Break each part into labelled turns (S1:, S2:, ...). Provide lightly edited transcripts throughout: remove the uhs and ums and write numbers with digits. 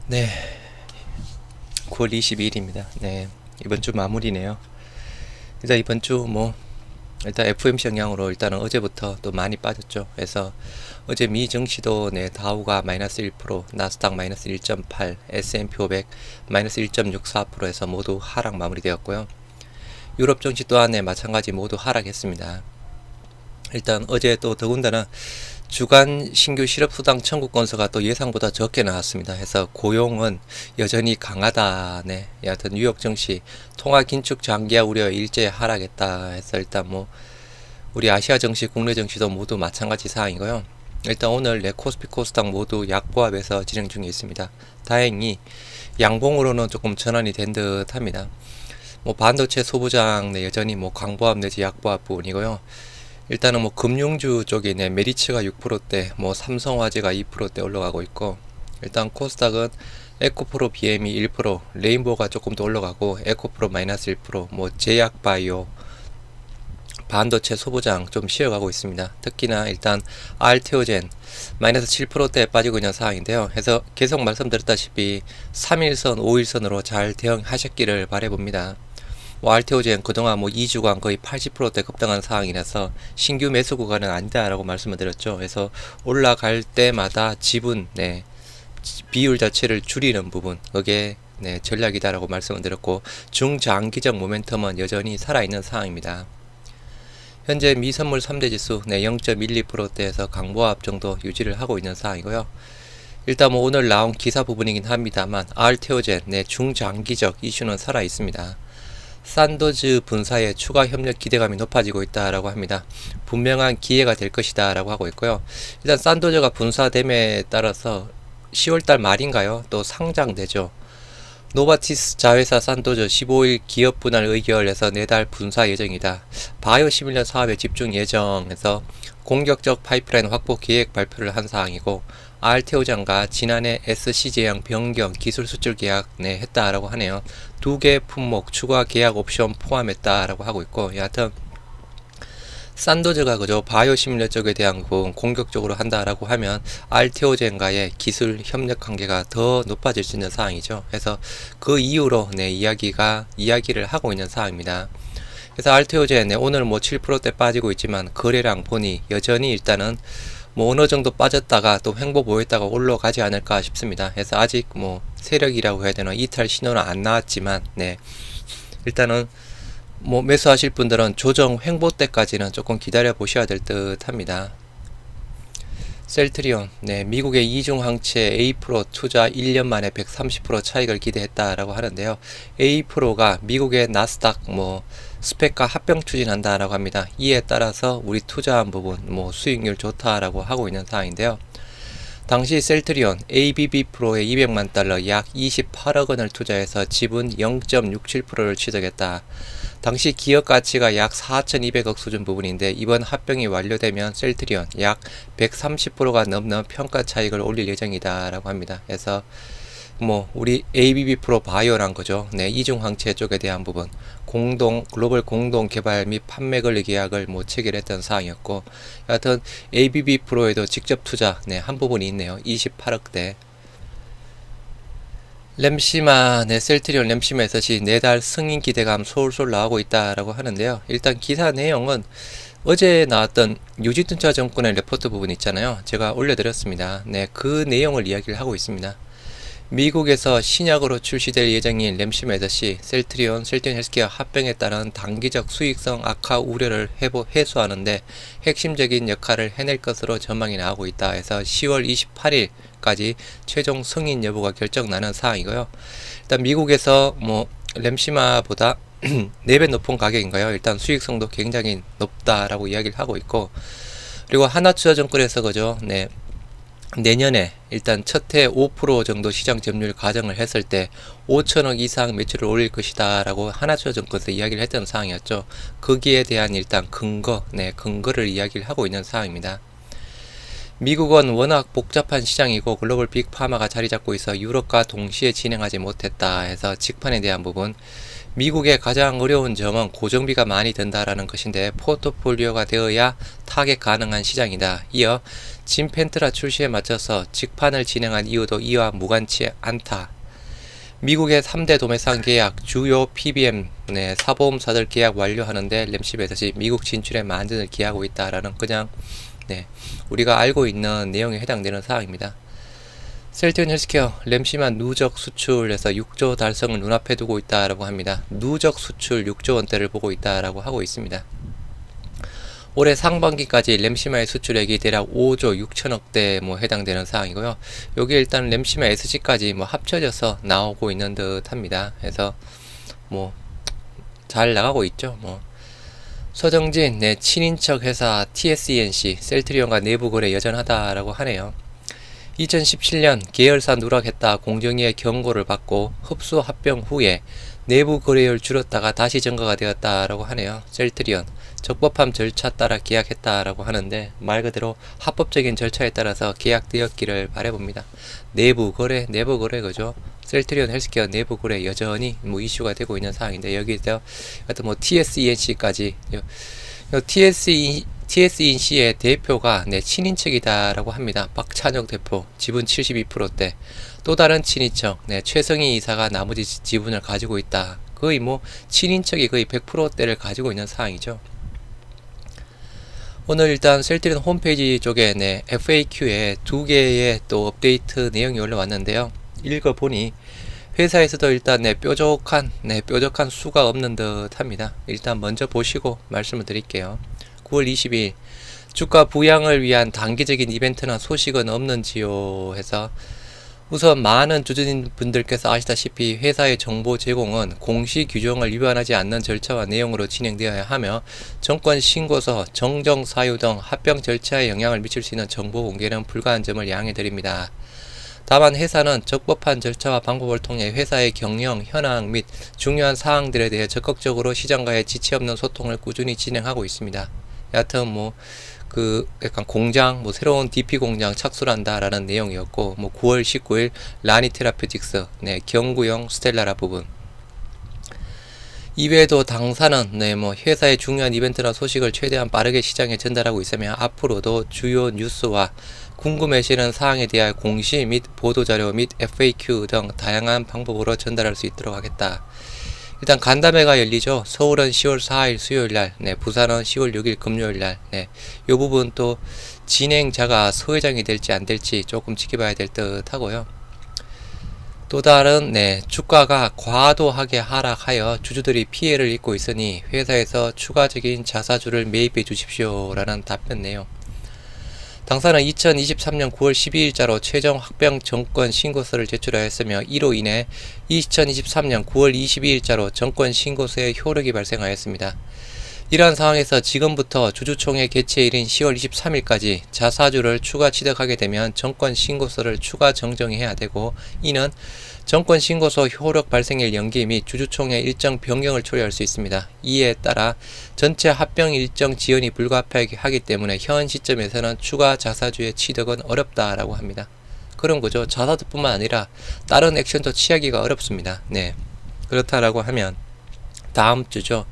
S1: 네, 9월 22일입니다. 네, 이번 주 마무리네요. 일단 이번 주 일단 FOMC 영향으로 일단은 어제부터 또 많이 빠졌죠. 그래서 어제 미 증시도 다우가 마이너스 1%, 나스닥 마이너스 1.8, S&P 500 마이너스 1.64%에서 모두 하락 마무리되었고요. 유럽 증시 또한 마찬가지 모두 하락했습니다. 일단 어제 또 더군다나 주간 신규 실업수당 청구 건수가 또 예상보다 적게 나왔습니다. 해서 고용은 여전히 강하다. 여하튼 뉴욕 증시 통화 긴축 장기화 우려 일제히 하락했다. 해서 일단 우리 아시아 증시, 국내 증시도 모두 마찬가지 사항이고요. 일단 오늘 코스피 코스닥 모두 약보합에서 진행 중에 있습니다. 다행히 양봉으로는 조금 전환이 된 듯 합니다. 반도체 소부장 여전히 광보합 내지 약보합 부분이고요. 일단은 금융주 쪽에 메리츠가 6%대, 삼성화재가 2%대 올라가고 있고, 일단 코스닥은 에코프로 BM이 1%, 레인보우가 조금 더 올라가고, 에코프로 마이너스 1%, 제약바이오, 반도체 소부장 좀 쉬어가고 있습니다. 특히나 일단 알테오젠 마이너스 7%대에 빠지고 있는 상황인데요. 그래서 계속 말씀드렸다시피 3일선, 5일선으로 잘 대응하셨기를 바라봅니다. 알테오젠 그동안 2주간 거의 80%대 급등한 상황이라서 신규 매수 구간은 아니다라고 말씀을 드렸죠. 그래서 올라갈 때마다 지분 비율 자체를 줄이는 부분, 그게 전략이다라고 말씀을 드렸고, 중장기적 모멘텀은 여전히 살아있는 상황입니다. 현재 미선물 3대 지수 0.12%대에서 강보합 정도 유지를 하고 있는 상황이고요. 일단 오늘 나온 기사 부분이긴 합니다만 알테오젠 중장기적 이슈는 살아 있습니다. 산도즈 분사의 추가 협력 기대감이 높아지고 있다라고 합니다. 분명한 기회가 될 것이다 라고 하고 있고요. 일단 산도즈가 분사됨에 따라서 10월달 말인가요? 또 상장되죠. 노바티스 자회사 산도즈 15일 기업 분할 의결에서 내달 분사 예정이다. 바이오 시밀러 사업에 집중 예정에서 공격적 파이프라인 확보 계획 발표를 한 사항이고, 알테오장과 지난해 SC 제형 변경 기술 수출 계약 했다라고 하네요. 2개 품목 추가 계약 옵션 포함했다라고 하고 있고, 여하튼 산도즈가 바이오 시밀러 쪽에 대한 부분 공격적으로 한다라고 하면 알테오젠과의 기술 협력 관계가 더 높아질 수 있는 상황이죠. 그래서 그 이후로 이야기를 하고 있는 상황입니다. 그래서 알테오젠 오늘 7%대 빠지고 있지만 거래량 보니 여전히 일단은 어느 정도 빠졌다가 또 횡보 보였다가 올라가지 않을까 싶습니다. 그래서 아직 세력이라고 해야 되나 이탈 신호는 안 나왔지만 일단은 매수하실 분들은 조정 횡보 때까지는 조금 기다려 보셔야 될 듯 합니다. 셀트리온 미국의 이중항체 A-프로 투자 1년 만에 130% 차익을 기대했다라고 하는데요. A-프로가 미국의 나스닥 스펙과 합병 추진한다라고 합니다. 이에 따라서 우리 투자한 부분 수익률 좋다라고 하고 있는 상황인데요. 당시 셀트리온 ABB 프로에 200만 달러 약 28억 원을 투자해서 지분 0.67%를 취득했다. 당시 기업 가치가 약 4,200억 수준 부분인데 이번 합병이 완료되면 셀트리온 약 130%가 넘는 평가 차익을 올릴 예정이다 라고 합니다. 그래서 우리 ABB 프로 바이오란 거죠. 이중항체 쪽에 대한 부분 글로벌 공동 개발 및 판매 권리 계약을 체결했던 사항이었고, 여하튼 ABB 프로에도 직접 투자 한 부분이 있네요. 28억대. 램시마 셀트리온 램시마에서 내달 승인 기대감 솔솔 나오고 있다라고 하는데요. 일단 기사 내용은 어제 나왔던 유진투자증권의 레포트 부분 있잖아요. 제가 올려드렸습니다. 그 내용을 이야기를 하고 있습니다. 미국에서 신약으로 출시될 예정인 램시메드시 셀트리온 헬스케어 합병에 따른 단기적 수익성 악화 우려를 해소하는데 핵심적인 역할을 해낼 것으로 전망이 나오고 있다 해서 10월 28일까지 최종 승인 여부가 결정나는 사항이고요. 일단 미국에서 램시마보다 4배 높은 가격인가요? 일단 수익성도 굉장히 높다라고 이야기를 하고 있고, 그리고 하나투자증권에서 내년에 일단 첫해 5% 정도 시장 점유율 가정을 했을 때 5천억 이상 매출을 올릴 것이다 라고 하나투자증권에서 이야기를 했던 사항이었죠. 거기에 대한 일단 근거를 이야기를 하고 있는 사항입니다. 미국은 워낙 복잡한 시장이고 글로벌 빅파마가 자리 잡고 있어 유럽과 동시에 진행하지 못했다 해서 직판에 대한 부분, 미국의 가장 어려운 점은 고정비가 많이 든다라는 것인데 포트폴리오가 되어야 타겟 가능한 시장이다. 이어 진펜트라 출시에 맞춰서 직판을 진행한 이유도 이와 무관치 않다. 미국의 3대 도매상 계약, 주요 PBM 사보험사들 계약 완료하는데 램시베셋이 미국 진출에 만전을 기하고 있다라는 그냥 우리가 알고 있는 내용에 해당되는 사항입니다. 셀트리온 헬스케어 램시만 누적 수출에서 6조 달성을 눈앞에 두고 있다라고 합니다. 누적 수출 6조 원대를 보고 있다라고 하고 있습니다. 올해 상반기까지 램시마의 수출액이 대략 5조 6천억대 해당되는 사항이고요. 여기 일단 램시마 SG까지 합쳐져서 나오고 있는 듯 합니다. 그래서 잘 나가고 있죠. 서정진 친인척 회사 TSENC 셀트리온과 내부 거래 여전하다라고 하네요. 2017년 계열사 누락했다 공정위의 경고를 받고 흡수 합병 후에 내부 거래율 줄었다가 다시 증가가 되었다라고 하네요. 셀트리온 적법함 절차 따라 계약했다라고 하는데 말 그대로 합법적인 절차에 따라서 계약되었기를 바라봅니다. 내부 거래 그죠? 셀트리온 헬스케어 내부 거래 여전히 이슈가 되고 있는 상황인데 여기서 하여튼 TSENC까지 TSENC의 대표가 친인척이다라고 합니다. 박찬혁 대표 지분 72%대 또 다른 친인척 최성희 이사가 나머지 지분을 가지고 있다. 거의 친인척이 거의 100%대를 가지고 있는 상황이죠. 오늘 일단 셀트리온 홈페이지 쪽에 FAQ에 2개의 또 업데이트 내용이 올라왔는데요. 읽어보니 회사에서도 일단 뾰족한 수가 없는 듯 합니다. 일단 먼저 보시고 말씀을 드릴게요. 9월 22일 주가 부양을 위한 단기적인 이벤트나 소식은 없는지요 해서 우선 많은 주주님 분들께서 아시다시피 회사의 정보 제공은 공시 규정을 위반하지 않는 절차와 내용으로 진행되어야 하며 정권 신고서, 정정 사유 등 합병 절차에 영향을 미칠 수 있는 정보 공개는 불가한 점을 양해 드립니다. 다만 회사는 적법한 절차와 방법을 통해 회사의 경영, 현황 및 중요한 사항들에 대해 적극적으로 시장과의 지체 없는 소통을 꾸준히 진행하고 있습니다. 여하튼 약간 공장, 새로운 DP 공장 착수한다라는 내용이었고, 9월 19일 라니 테라퓨틱스, 경구용 스텔라라 부분. 이외에도 당사는 회사의 중요한 이벤트나 소식을 최대한 빠르게 시장에 전달하고 있으며 앞으로도 주요 뉴스와 궁금해하시는 사항에 대한 공시 및 보도자료 및 FAQ 등 다양한 방법으로 전달할 수 있도록 하겠다. 일단 간담회가 열리죠. 서울은 10월 4일 수요일날, 부산은 10월 6일 금요일날, 이 부분 또 진행자가 서회장이 될지 안 될지 조금 지켜봐야 될 듯 하고요. 또 다른 주가가 과도하게 하락하여 주주들이 피해를 입고 있으니 회사에서 추가적인 자사주를 매입해 주십시오 라는 답변 내용. 당사는 2023년 9월 12일자로 최종 합병 정권 신고서를 제출하였으며 이로 인해 2023년 9월 22일자로 정권 신고서의 효력이 발생하였습니다. 이러한 상황에서 지금부터 주주총회 개최일인 10월 23일까지 자사주를 추가 취득하게 되면 정권 신고서를 추가 정정해야 되고 이는 정권 신고서 효력 발생일 연기 및 주주총회 일정 변경을 초래할 수 있습니다. 이에 따라 전체 합병 일정 지연이 불가피하기 때문에 현 시점에서는 추가 자사주의 취득은 어렵다라고 합니다. 그런 거죠. 자사주뿐만 아니라 다른 액션도 취하기가 어렵습니다. 그렇다라고 하면 다음 주죠.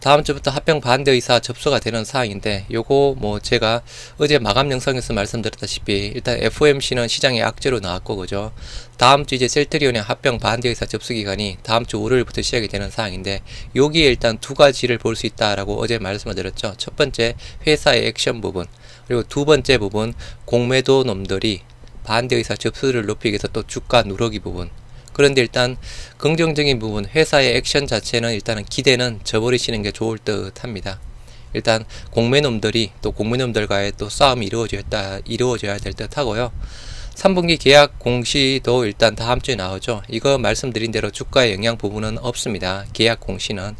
S1: 다음 주부터 합병 반대 의사 접수가 되는 사항인데 요거 제가 어제 마감 영상에서 말씀드렸다시피 일단 FOMC는 시장에 악재로 나왔고 그죠. 다음 주 이제 셀트리온의 합병 반대 의사 접수 기간이 다음 주 월요일부터 시작이 되는 사항인데 여기에 일단 두 가지를 볼 수 있다라고 어제 말씀을 드렸죠. 첫 번째 회사의 액션 부분, 그리고 두 번째 부분 공매도 놈들이 반대 의사 접수를 높이기 위해서 또 주가 누르기 부분. 그런데 일단 긍정적인 부분 회사의 액션 자체는 일단은 기대는 저버리시는 게 좋을 듯 합니다. 일단 공매놈들이 또 공매놈들과의 또 싸움이 이루어져야 될 듯 하고요. 3분기 계약 공시도 일단 다음 주에 나오죠. 이거 말씀드린 대로 주가의 영향 부분은 없습니다. 계약 공시는.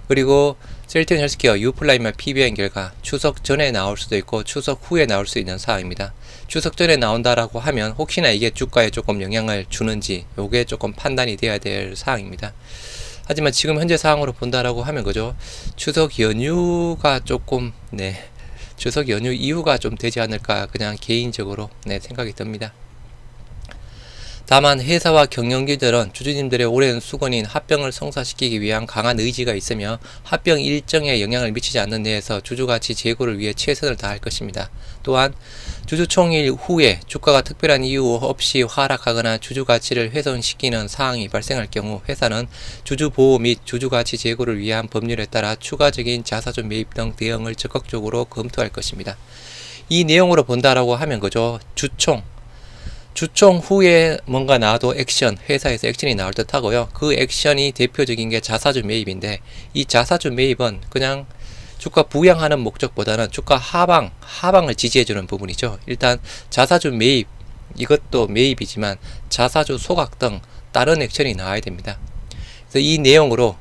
S1: 그리고 셀트리온 헬스케어 유플라이마 PBM 결과 추석 전에 나올 수도 있고 추석 후에 나올 수 있는 사항입니다. 추석 전에 나온다라고 하면 혹시나 이게 주가에 조금 영향을 주는지 요게 조금 판단이 돼야 될 사항입니다. 하지만 지금 현재 상황으로 본다라고 하면 그죠. 추석 연휴가 조금 추석 연휴 이후가 좀 되지 않을까 그냥 개인적으로 생각이 듭니다. 다만 회사와 경영진들은 주주님들의 오랜 수건인 합병을 성사시키기 위한 강한 의지가 있으며 합병 일정에 영향을 미치지 않는 내에서 주주가치 제고를 위해 최선을 다할 것입니다. 또한 주주총일 후에 주가가 특별한 이유 없이 하락하거나 주주가치를 훼손시키는 사항이 발생할 경우 회사는 주주보호 및 주주가치 제고를 위한 법률에 따라 추가적인 자사주 매입 등 대응을 적극적으로 검토할 것입니다. 이 내용으로 본다라고 하면 그죠. 주총 후에 뭔가 나와도 액션, 회사에서 액션이 나올 듯 하고요. 그 액션이 대표적인 게 자사주 매입인데, 이 자사주 매입은 그냥 주가 부양하는 목적보다는 주가 하방을 지지해주는 부분이죠. 일단 자사주 매입, 이것도 매입이지만 자사주 소각 등 다른 액션이 나와야 됩니다. 그래서 이 내용으로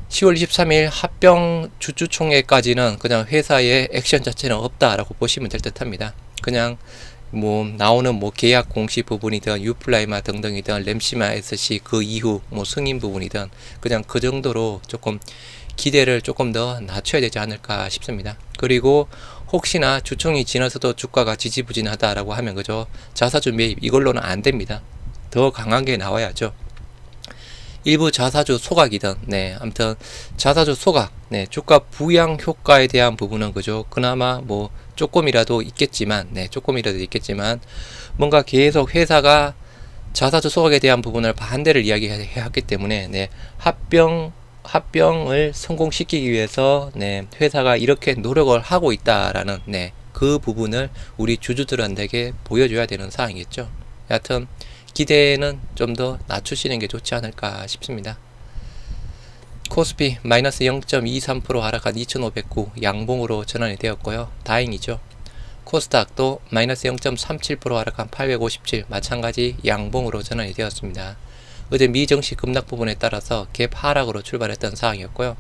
S1: 10월 23일 합병 주주총회까지는 그냥 회사의 액션 자체는 없다라고 보시면 될 듯 합니다. 그냥 뭐 나오는 뭐 계약 공시 부분이든 유플라이마 등등이든 램시마 SC 그 이후 뭐 승인 부분이든 그냥 그 정도로 조금 기대를 조금 더 낮춰야 되지 않을까 싶습니다. 그리고 혹시나 주총이 지나서도 주가가 지지부진하다라고 하면 그죠, 자사주 매입 이걸로는 안 됩니다. 더 강한 게 나와야죠. 일부 자사주 소각이든, 네, 아무튼 자사주 소각, 네, 주가 부양 효과에 대한 부분은 그죠, 그나마 뭐 조금이라도 있겠지만, 네, 조금이라도 있겠지만 뭔가 계속 회사가 자사주 소각에 대한 부분을 반대를 이야기해야 하기 때문에, 네, 합병을 성공시키기 위해서, 네, 회사가 이렇게 노력을 하고 있다라는, 네, 그 부분을 우리 주주들한테 보여줘야 되는 사항이겠죠. 여하튼 기대는 좀 더 낮추시는 게 좋지 않을까 싶습니다. 코스피 마이너스 0.23% 하락한 2509 양봉으로 전환이 되었고요. 다행이죠. 코스닥도 마이너스 0.37% 하락한 857 마찬가지 양봉으로 전환이 되었습니다. 어제 미 증시 급락 부분에 따라서 갭 하락으로 출발했던 상황이었고요.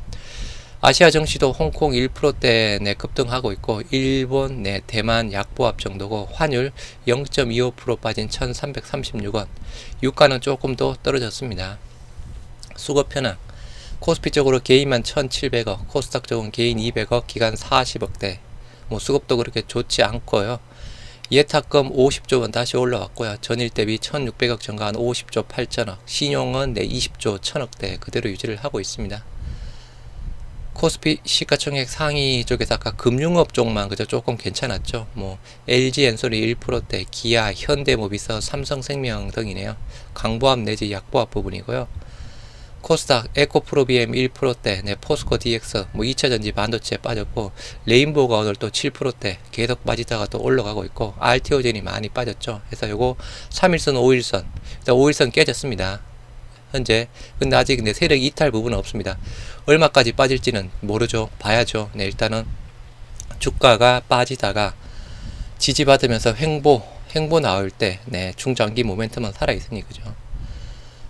S1: 아시아 증시도 홍콩 1%대 내 급등하고 있고, 일본 내 대만 약보합 정도고, 환율 0.25% 빠진 1336원, 유가는 조금 더 떨어졌습니다. 수급 현황, 코스피 쪽으로 개인만 1700억, 코스닥 쪽은 개인 200억, 기간 40억대, 뭐 수급도 그렇게 좋지 않고요. 예탁금 50조 원 다시 올라왔고요. 전일 대비 1600억 증가한 50조 8천억, 신용은 20조 1000억대 그대로 유지를 하고 있습니다. 코스피 시가총액 상위 쪽에서 아까 금융업 쪽만 그저 조금 괜찮았죠. 뭐 LG엔솔이 1%대, 기아, 현대모비스, 삼성생명 등이네요. 강보합 내지 약보합 부분이고요. 코스닥 에코프로비엠 1%대, 네, 포스코 DX, 뭐 2차전지 반도체 빠졌고, 레인보우가 오늘 또 7%대 계속 빠지다가 또 올라가고 있고, RTO젠이 많이 빠졌죠. 그래서 요거 3일선 5일선, 일단 5일선 깨졌습니다. 현재. 근데 아직 내 세력 이탈 부분은 없습니다. 얼마까지 빠질지는 모르죠. 봐야죠. 네, 일단은 주가가 빠지다가 지지받으면서 횡보 나올 때, 네, 중장기 모멘텀은 살아있으니 그죠.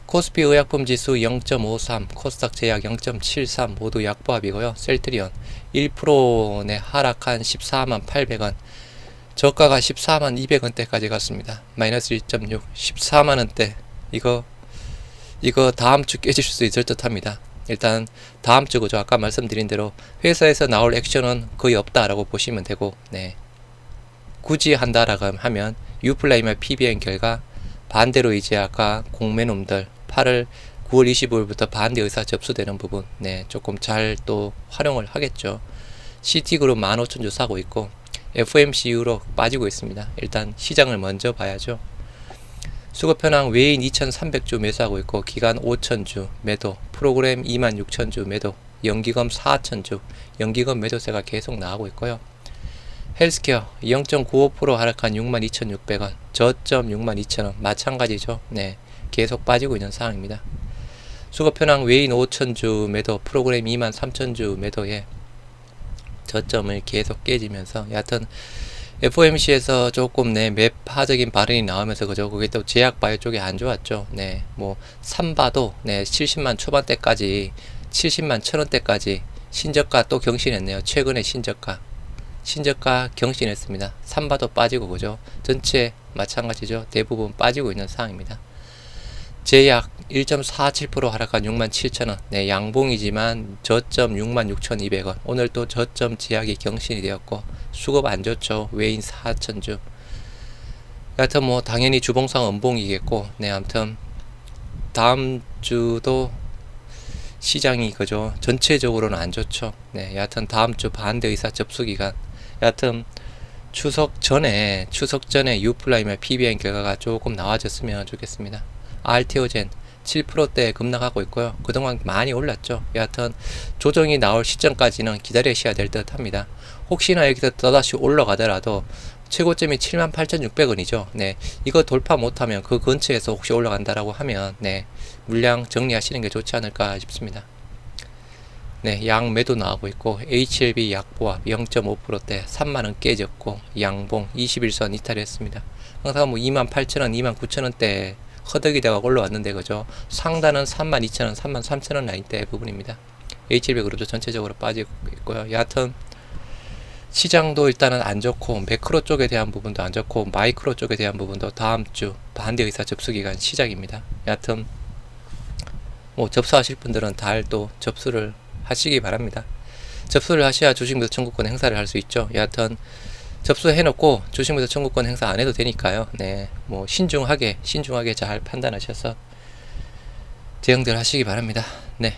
S1: 코스피 의약품 지수 0.53, 코스닥 제약 0.73 모두 약보합이고요. 셀트리온 1% 하락한 14만 800원, 저가가 14만 200원대까지 갔습니다. 마이너스 1.6, 14만원대. 이거 다음주 깨질 수 있을 듯 합니다. 일단 다음주 그죠, 아까 말씀드린 대로 회사에서 나올 액션은 거의 없다라고 보시면 되고, 네, 굳이 한다라고 하면 유플라이마 PBN 결과, 반대로 이제 아까 공매놈들 9월 25일부터 반대 의사 접수되는 부분, 네, 조금 잘 또 활용을 하겠죠. CT그룹 15,000주 사고 있고, FMCU로 빠지고 있습니다. 일단 시장을 먼저 봐야죠. 수급 현황, 외인 2,300주 매수하고 있고, 기간 5,000주 매도, 프로그램 26,000주 매도, 연기금 4,000주, 연기금 매도세가 계속 나오고 있고요. 헬스케어 0.95% 하락한 62,600원, 저점 62,000원, 마찬가지죠. 네, 계속 빠지고 있는 상황입니다. 수급 현황, 외인 5,000주 매도, 프로그램 23,000주 매도에 저점을 계속 깨지면서, 여하튼 FOMC에서 조금 매파적인 발언이 나오면서 그죠, 그게 또 제약바이오 쪽이 안 좋았죠. 네, 뭐 삼바도 70만 초반대까지 70만 1000원대까지 신저가 또 경신했네요. 최근에 신저가 경신했습니다. 삼바도 빠지고 그죠, 전체 마찬가지죠. 대부분 빠지고 있는 상황입니다. 제약 1.47% 하락한 67,000원, 네, 양봉이지만 저점 66,200원, 오늘 또 저점 제약이 경신이 되었고, 수급 안 좋죠. 외인 4,000주. 여하튼 뭐 당연히 주봉상 음봉이겠고, 네, 아무튼 다음 주도 시장이 그죠, 전체적으로는 안 좋죠. 네, 여하튼 다음 주 반대 의사 접수 기간, 여하튼 추석 전에 유플라임의 PBN 결과가 조금 나와줬으면 좋겠습니다. RTO젠 7%대 급락하고 있고요. 그동안 많이 올랐죠. 여하튼 조정이 나올 시점까지는 기다리셔야 될 듯 합니다. 혹시나 여기서 또다시 올라가더라도 최고점이 78,600원이죠. 네, 이거 돌파 못하면 그 근처에서 혹시 올라간다라고 하면 네, 물량 정리하시는 게 좋지 않을까 싶습니다. 네, 양 매도 나오고 있고 HLB 약보합 0.5%대 3만원 깨졌고 양봉 21선 이탈했습니다. 항상 뭐 28,000원, 29,000원대 허덕이 되가 올라왔는데 그죠? 상단은 32,000원, 33,000원 라인대 부분입니다. HLB 그룹도 전체적으로 빠지고 있고요. 여하튼 시장도 일단은 안 좋고 매크로 쪽에 대한 부분도 안 좋고 마이크로 쪽에 대한 부분도 다음 주 반대 의사 접수 기간 시작입니다. 여하튼 뭐 접수하실 분들은 달 또 접수를 하시기 바랍니다. 접수를 하셔야 주식무도 청구권 행사를 할 수 있죠. 여하튼 접수해놓고 주식무도 청구권 행사 안 해도 되니까요. 네, 뭐 신중하게 잘 판단하셔서 대응들 하시기 바랍니다. 네.